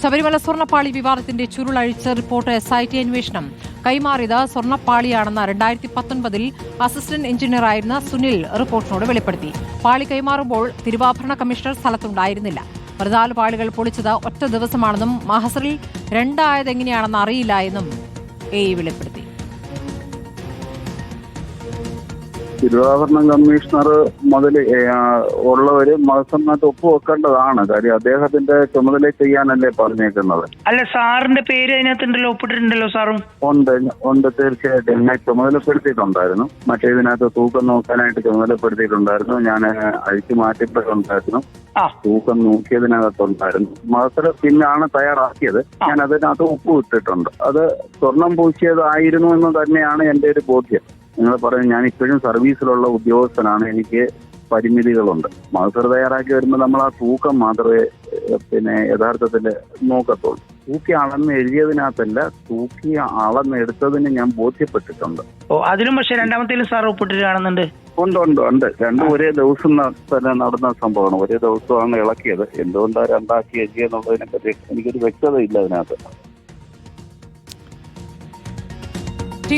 Sabarimala സ്വർണ്ണപ്പാളി വിവാദത്തിന്റെ ചുരുളഴിച്ച report SIT അന്വേഷണം കൈമാറിയത് സ്വർണ്ണപ്പാളിയാണെന്ന 2019 assistant എഞ്ചിനീയറായിരുന്ന Sunil റിപ്പോർട്ടിനോട് വെളിപ്പെടുത്തി. പാളി കൈമാറുമ്പോൾ തിരുവാഭരണ കമ്മീഷണർ സ്ഥലത്തുണ്ടായിരുന്നില്ല. 14 പാളികൾ പൊളിച്ചത് ഒറ്റ ദിവസമാണെന്നും മഹസറിൽ 2 ആയതെങ്ങനെയാണെന്ന് അറിയില്ല എന്നും AE വെളിപ്പെടുത്തി. തിരുവാഭരണ കമ്മീഷണർ മുതൽ ഉള്ളവര് മഹസറിനകത്ത് ഒപ്പുവെക്കേണ്ടതാണ്. കാര്യം അദ്ദേഹത്തിന്റെ ചുമതല ചെയ്യാനല്ലേ പറഞ്ഞേക്കുന്നത്. അല്ല, സാറിന്റെ പേര് അതിനകത്തുണ്ടല്ലോ, ഒപ്പിട്ടിട്ടുണ്ടല്ലോ സാറും. ഉണ്ട് തീർച്ചയായിട്ടും എന്നെ ചുമതലപ്പെടുത്തിയിട്ടുണ്ടായിരുന്നു. മറ്റേതിനകത്ത് തൂക്കം നോക്കാനായിട്ട് ചുമതലപ്പെടുത്തിയിട്ടുണ്ടായിരുന്നു. ഞാൻ അഴിച്ചു മാറ്റിയിട്ടുണ്ടായിരുന്നു. തൂക്കം നോക്കിയതിനകത്തുണ്ടായിരുന്നു. മഹസർ പിന്നാണ് തയ്യാറാക്കിയത്. ഞാൻ അതിനകത്ത് ഒപ്പുവിട്ടിട്ടുണ്ട്. അത് സ്വർണം പൂശിയതായിരുന്നു എന്ന് തന്നെയാണ് എന്റെ ഒരു ബോധ്യം. നിങ്ങൾ പറയും ഞാൻ ഇപ്പോഴും സർവീസിലുള്ള ഉദ്യോഗസ്ഥനാണ്, എനിക്ക് പരിമിതികളുണ്ട്. മഹസർ തയ്യാറാക്കി വരുമ്പോൾ നമ്മൾ ആ തൂക്കം മാത്രമേ യഥാർത്ഥത്തിൽ നോക്കത്തുള്ളൂ. തൂക്കി അളന്ന് എഴുതിയതിനകത്തല്ല, തൂക്കി അളന്നെടുത്തതിന് ഞാൻ ബോധ്യപ്പെട്ടിട്ടുണ്ട്. അതിലും പക്ഷേ രണ്ടാമത്തേലും സാർ ഒപ്പിട്ടിട്ട് കാണുന്നുണ്ട്. ഉണ്ട്. രണ്ടും ഒരേ ദിവസം തന്നെ നടന്ന സംഭവമാണ്. ഒരേ ദിവസമാണ് ഇളക്കിയത്. എന്തുകൊണ്ടാണ് രണ്ടാക്കി എഴുതിയെന്നുള്ളതിനെ പറ്റി എനിക്കൊരു വ്യക്തതയില്ല അതിനകത്ത്.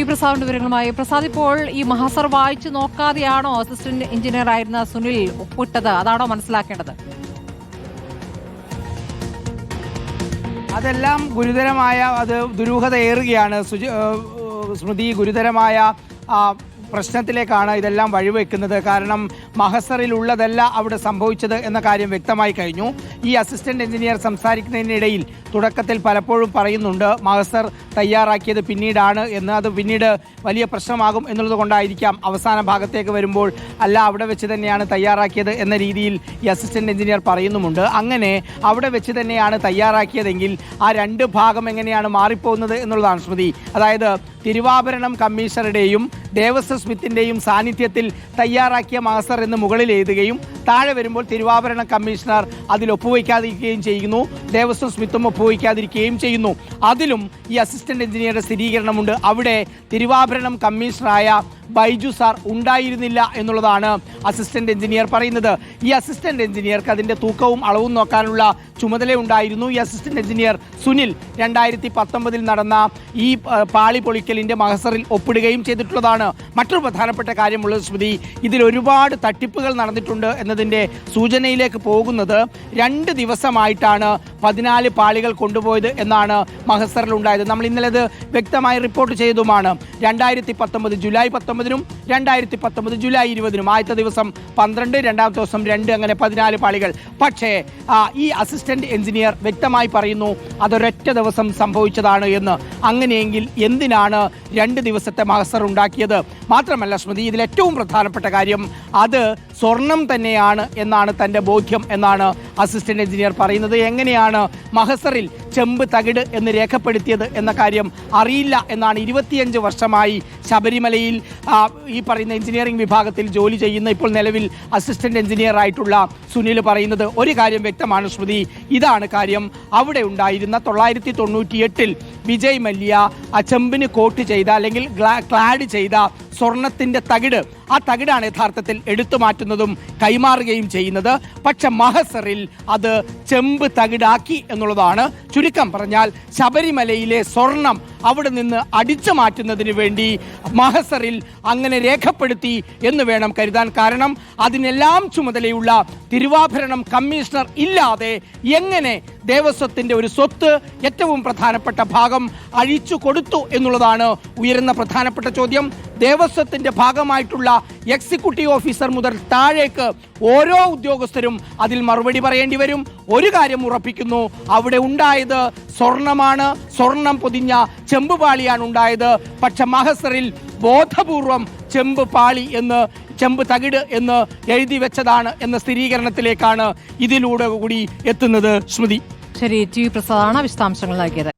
പ്രസാദിന്റെ വിവരങ്ങളുമായി പ്രസാദ്, ഇപ്പോൾ ഈ മഹസർ വായിച്ചു നോക്കാതെയാണോ അസിസ്റ്റന്റ് എഞ്ചിനീയർ ആയിരുന്ന സുനിൽ ഒപ്പിട്ടത്? അതാണോ മനസ്സിലാക്കേണ്ടത്? അതെല്ലാം ഗുരുതരമായ ദുരൂഹതയേറുകയാണ് സ്മൃതി. ഗുരുതരമായ പ്രശ്നത്തിലേക്കാണ് ഇതെല്ലാം വഴിവെക്കുന്നത്. കാരണം മഹസറിലുള്ളതല്ല അവിടെ സംഭവിച്ചത് എന്ന കാര്യം വ്യക്തമായി കഴിഞ്ഞു. ഈ അസിസ്റ്റന്റ് എഞ്ചിനീയർ സംസാരിക്കുന്നതിനിടയിൽ തുടക്കത്തിൽ പലപ്പോഴും പറയുന്നുണ്ട് മഹസർ തയ്യാറാക്കിയത് പിന്നീടാണ് എന്ന്. അത് പിന്നീട് വലിയ പ്രശ്നമാകും എന്നുള്ളത് കൊണ്ടായിരിക്കാം അവസാന ഭാഗത്തേക്ക് വരുമ്പോൾ അല്ല, അവിടെ വെച്ച് തന്നെയാണ് തയ്യാറാക്കിയത് എന്ന രീതിയിൽ ഈ അസിസ്റ്റന്റ് എഞ്ചിനീയർ പറയുന്നുമുണ്ട്. അങ്ങനെ അവിടെ വെച്ച് തന്നെയാണ് തയ്യാറാക്കിയതെങ്കിൽ ആ 2 ഭാഗം എങ്ങനെയാണ് മാറിപ്പോകുന്നത് എന്നുള്ളതാണ് സ്മൃതി. അതായത് തിരുവാഭരണം കമ്മീഷണറുടെയും ദേവസ്വം സ്മിത്തിന്റെയും സാന്നിധ്യത്തിൽ തയ്യാറാക്കിയ മഹസർ എന്ന് മുകളിൽ എഴുതുകയും താഴെ വരുമ്പോൾ തിരുവാഭരണ കമ്മീഷണർ അതിൽ ഒപ്പുവയ്ക്കാതിരിക്കുകയും ചെയ്യുന്നു, ദേവസ്വം സ്മിത്തും ഒപ്പുവയ്ക്കാതിരിക്കുകയും ചെയ്യുന്നു. അതിലും ഈ അസിസ്റ്റന്റ് എഞ്ചിനീയറുടെ സ്ഥിരീകരണമുണ്ട്. അവിടെ തിരുവാഭരണം കമ്മീഷണറായ ബൈജു സാർ ഉണ്ടായിരുന്നില്ല എന്നുള്ളതാണ് അസിസ്റ്റന്റ് എഞ്ചിനീയർ പറയുന്നത്. ഈ അസിസ്റ്റന്റ് എഞ്ചിനീയർക്ക് അതിന്റെ തൂക്കവും അളവും നോക്കാനുള്ള ചുമതല ഉണ്ടായിരുന്നു. ഈ അസിസ്റ്റന്റ് എഞ്ചിനീയർ സുനിൽ 2019 നടന്ന ഈ പാളി പൊളിക്കലിന്റെ മഹസറിൽ ഒപ്പിടുകയും ചെയ്തിട്ടുള്ളതാണ്. മറ്റൊരു പ്രധാനപ്പെട്ട കാര്യമുള്ളത് സ്മൃതി, ഇതിൽ ഒരുപാട് തട്ടിപ്പുകൾ നടന്നിട്ടുണ്ട് എന്നതിന്റെ സൂചനയിലേക്ക് പോകുന്നത് 2 ദിവസമായിട്ടാണ് 14 പാളികൾ കൊണ്ടുപോയത് എന്നാണ് മഹസറിൽ ഉണ്ടായത്. നമ്മൾ ഇന്നലെ അത് വ്യക്തമായി റിപ്പോർട്ട് ചെയ്തതുമാണ്. 2019 ജൂലൈ 19-നും 2019 ജൂലൈ 20-നും ആദ്യത്തെ ദിവസം 12, രണ്ടാമത്തെ ദിവസം 2, അങ്ങനെ 14 പാളികൾ. പക്ഷേ ഈ അസിസ്റ്റന്റ് എഞ്ചിനീയർ വ്യക്തമായി പറയുന്നു അതൊരൊറ്റ ദിവസം സംഭവിച്ചതാണ് എന്ന്. അങ്ങനെയെങ്കിൽ എന്തിനാണ് 2 ദിവസത്തെ മഹസർ ഉണ്ടാക്കിയത്? മാത്രമല്ല സ്മൃതി, ഇതിൽ ഏറ്റവും പ്രധാനപ്പെട്ട കാര്യം അത് സ്വർണം തന്നെയാണ് എന്നാണ് തൻ്റെ ബോധ്യം എന്നാണ് അസിസ്റ്റന്റ് എഞ്ചിനീയർ പറയുന്നത്. എങ്ങനെയാണ് മഹസറിൽ ചെമ്പ് തകിട് എന്ന് രേഖപ്പെടുത്തിയത് എന്ന കാര്യം അറിയില്ല എന്നാണ് 25 വർഷമായി ശബരിമലയിൽ ഈ പറയുന്ന എഞ്ചിനീയറിംഗ് വിഭാഗത്തിൽ ജോലി ചെയ്യുന്ന ഇപ്പോൾ നിലവിൽ അസിസ്റ്റന്റ് എഞ്ചിനീയർ ആയിട്ടുള്ള സുനിൽ പറയുന്നത്. ഒരു കാര്യം വ്യക്തമാണ് സ്മൃതി, ഇതാണ് കാര്യം. അവിടെ ഉണ്ടായിരുന്ന 998 വിജയ് മല്യ ചെമ്പിന് കോട്ട് ചെയ്ത അല്ലെങ്കിൽ ക്ലാഡ് ചെയ്ത സ്വർണത്തിന്റെ തകിട്, ആ തകിടാണ് യഥാർത്ഥത്തിൽ എടുത്തു മാറ്റുന്നതും കൈമാറുകയും ചെയ്യുന്നത്. പക്ഷെ മഹസറിൽ അത് ചെമ്പ് തകിടാക്കി എന്നുള്ളതാണ്. ചുരുക്കം പറഞ്ഞാൽ ശബരിമലയിലെ സ്വർണം അവിടെ നിന്ന് അടിച്ചു മാറ്റുന്നതിന് വേണ്ടി മഹസറിൽ അങ്ങനെ രേഖപ്പെടുത്തി എന്ന് വേണം കരുതാൻ. കാരണം അതിനെല്ലാം ചുമതലയുള്ള തിരുവാഭരണം കമ്മീഷണർ ഇല്ലാതെ എങ്ങനെ ദേവസ്വത്തിന്റെ ഒരു സ്വത്ത് ഏറ്റവും പ്രധാനപ്പെട്ട ഭാഗം അഴിച്ചു കൊടുത്തു എന്നുള്ളതാണ് ഉയരുന്ന പ്രധാനപ്പെട്ട ചോദ്യം. ദേവസ്വത്തിന്റെ ഭാഗമായിട്ടുള്ള എക്സിക്യൂട്ടീവ് ഓഫീസർ മുതൽ താഴേക്ക് ഓരോ ഉദ്യോഗസ്ഥരും അതിൽ മറുപടി പറയേണ്ടി വരും. ഒരു കാര്യം ഉറപ്പിക്കുന്നു, അവിടെ ഉണ്ടായത് സ്വർണമാണ്, സ്വർണം പൊതിഞ്ഞ ചെമ്പ് പാളിയാണ് ഉണ്ടായത്. പക്ഷെ മഹസറിൽ ബോധപൂർവം ചെമ്പ് പാളി എന്ന്, ചെമ്പ് തകിട് എന്ന് എഴുതി വെച്ചതാണ് എന്ന സ്ഥിരീകരണത്തിലേക്കാണ് ഇതിലൂടെ കൂടി എത്തുന്നത് സ്മൃതി. ശരി, ടി പ്രസാദാണ് വിശദാംശങ്ങൾ നൽകിയത്.